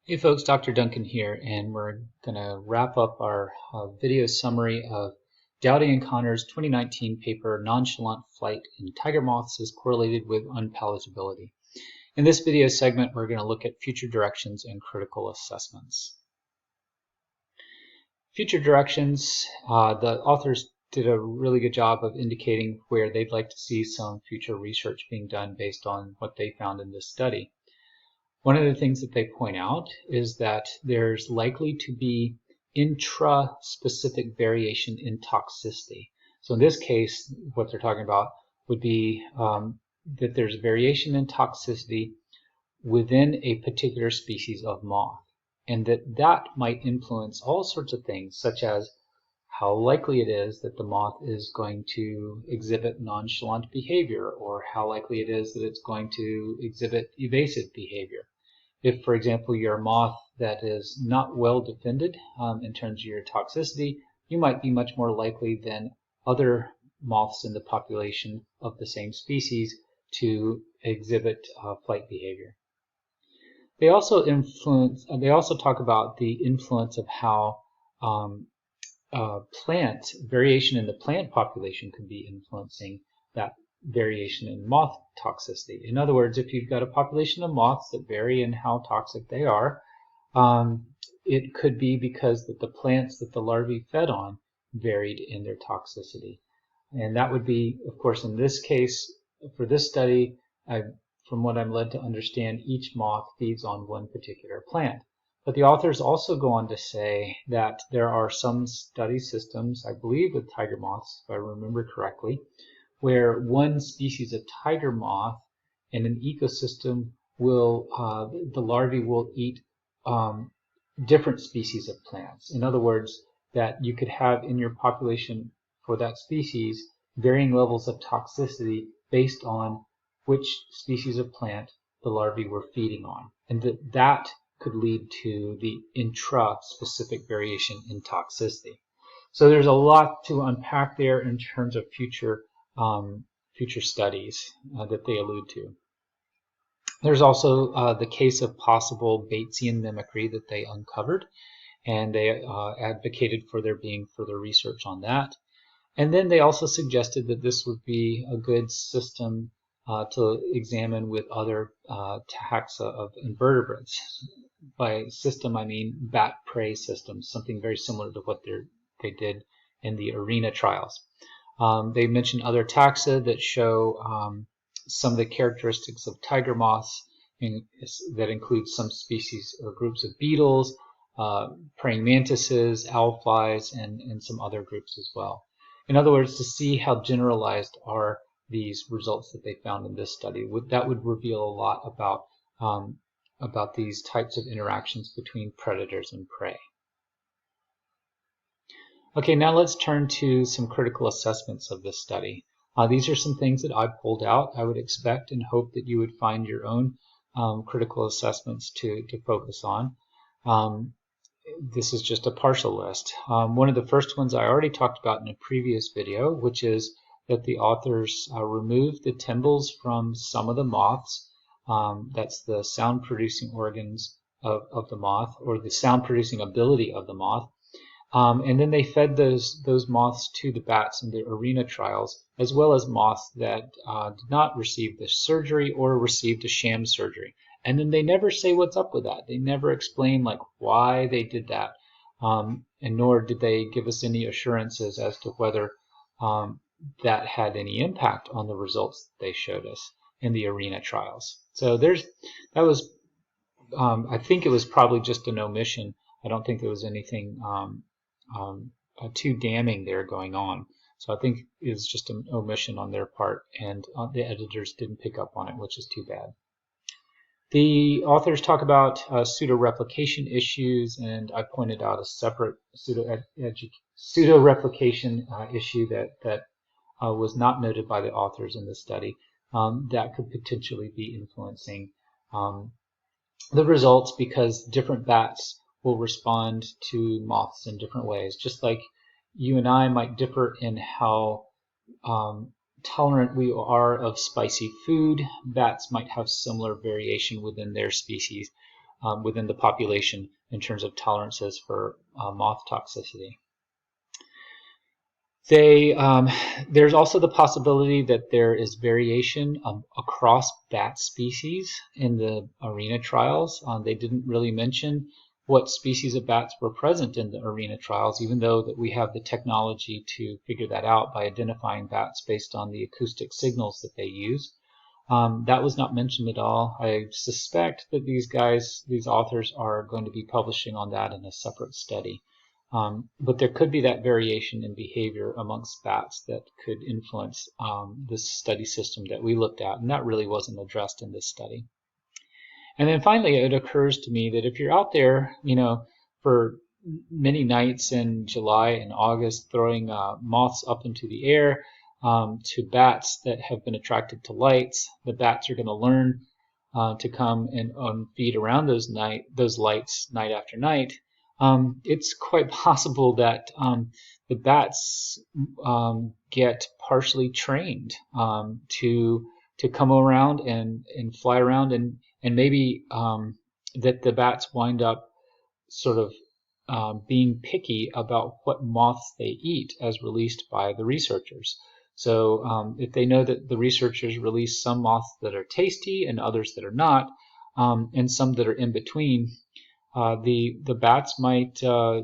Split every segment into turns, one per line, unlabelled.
Hey folks, Dr. Duncan here, and we're going to wrap up our video summary of Dowdy and Connor's 2019 paper, Nonchalant Flight in Tiger Moths is Correlated with Unpalatability. In this video segment, we're going to look at future directions and critical assessments. Future directions, the authors did a really good job of indicating where they'd like to see some future research being done based on what they found in this study. One of the things that they point out is that there's likely to be intra-specific variation in toxicity. So in this case, what they're talking about would be that there's variation in toxicity within a particular species of moth, and that might influence all sorts of things, such as how likely it is that the moth is going to exhibit nonchalant behavior, or how likely it is that it's going to exhibit evasive behavior. If, for example, you're a moth that is not well defended in terms of your toxicity, you might be much more likely than other moths in the population of the same species to exhibit flight behavior. They also talk about the influence of how variation in the plant population could be influencing that variation in moth toxicity. In other words, if you've got a population of moths that vary in how toxic they are, it could be because that the plants that the larvae fed on varied in their toxicity. And that would be, of course, in this case, for this study, from what I'm led to understand, each moth feeds on one particular plant. But the authors also go on to say that there are some study systems, I believe with tiger moths, if I remember correctly, where one species of tiger moth in an ecosystem will, the larvae will eat different species of plants. In other words, that you could have in your population for that species varying levels of toxicity based on which species of plant the larvae were feeding on. And that could lead to the intra-specific variation in toxicity. So there's a lot to unpack there in terms of future studies that they allude to. There's also the case of possible Batesian mimicry that they uncovered, and they advocated for there being further research on that. And then they also suggested that this would be a good system to examine with other taxa of invertebrates. By system, I mean bat-prey systems, something very similar to what they did in the arena trials. They mentioned other taxa that show some of the characteristics of tiger moths that include some species or groups of beetles, praying mantises, owl flies, and some other groups as well. In other words, to see how generalized are these results that they found in this study. That would reveal a lot about these types of interactions between predators and prey. Okay, now let's turn to some critical assessments of this study. These are some things that I pulled out. I would expect and hope that you would find your own critical assessments to focus on. This is just a partial list. One of the first ones I already talked about in a previous video, which is that the authors removed the tymbals from some of the moths. That's the sound-producing organs of the moth, or the sound-producing ability of the moth. And then they fed those moths to the bats in the arena trials, as well as moths that did not receive the surgery or received a sham surgery. And then they never say what's up with that. They never explain like why they did that, and nor did they give us any assurances as to whether that had any impact on the results that they showed us in the arena trials. So I think it was probably just an omission. I don't think there was anything too damning there going on. So I think it was just an omission on their part, and the editors didn't pick up on it, which is too bad. The authors talk about pseudo-replication issues, and I pointed out a separate pseudo-replication issue that was not noted by the authors in the study that could potentially be influencing the results, because different bats will respond to moths in different ways. Just like you and I might differ in how tolerant we are of spicy food, bats might have similar variation within their species within the population in terms of tolerances for moth toxicity. There's also the possibility that there is variation across bat species in the arena trials. They didn't really mention what species of bats were present in the arena trials, even though that we have the technology to figure that out by identifying bats based on the acoustic signals that they use. That was not mentioned at all. I suspect that these authors are going to be publishing on that in a separate study. But there could be that variation in behavior amongst bats that could influence this study system that we looked at, and that really wasn't addressed in this study. And then finally, it occurs to me that if you're out there, for many nights in July and August, throwing moths up into the air to bats that have been attracted to lights, the bats are going to learn to come and feed around those lights night after night. It's quite possible that the bats get partially trained to come around and fly around, and maybe that the bats wind up sort of being picky about what moths they eat as released by the researchers. So if they know that the researchers release some moths that are tasty and others that are not, and some that are in between, the bats might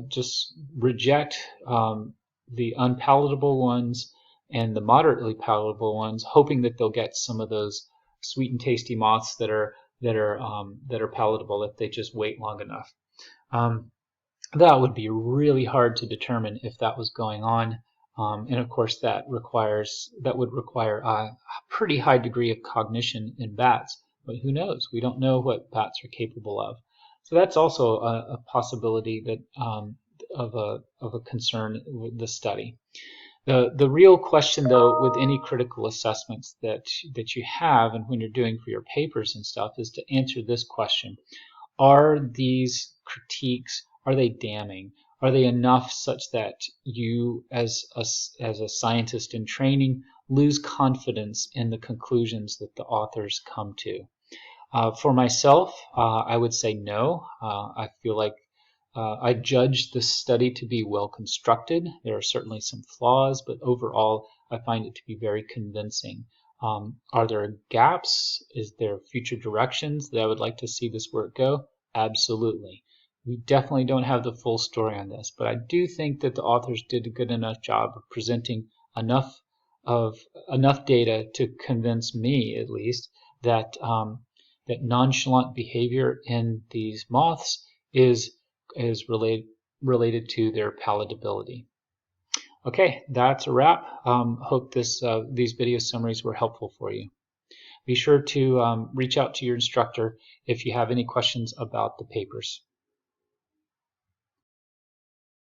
just reject the unpalatable ones and the moderately palatable ones, hoping that they'll get some of those sweet and tasty moths that are palatable if they just wait long enough. That would be really hard to determine if that was going on, and of course that would require a pretty high degree of cognition in bats. But who knows? We don't know what bats are capable of. So that's also a possibility that of a concern with the study. The real question, though, with any critical assessments that you have, and when you're doing for your papers and stuff, is to answer this question: are these critiques, are they damning? Are they enough such that you, as a scientist in training, lose confidence in the conclusions that the authors come to? For myself, I would say no. I feel like I judge the study to be well constructed. There are certainly some flaws, but overall I find it to be very convincing. Are there gaps? Is there future directions that I would like to see this work go? Absolutely. We definitely don't have the full story on this, but I do think that the authors did a good enough job of presenting enough data to convince me, at least, that that nonchalant behavior in these moths is related to their palatability. Okay, that's a wrap. Hope these video summaries were helpful for you. Be sure to reach out to your instructor if you have any questions about the papers.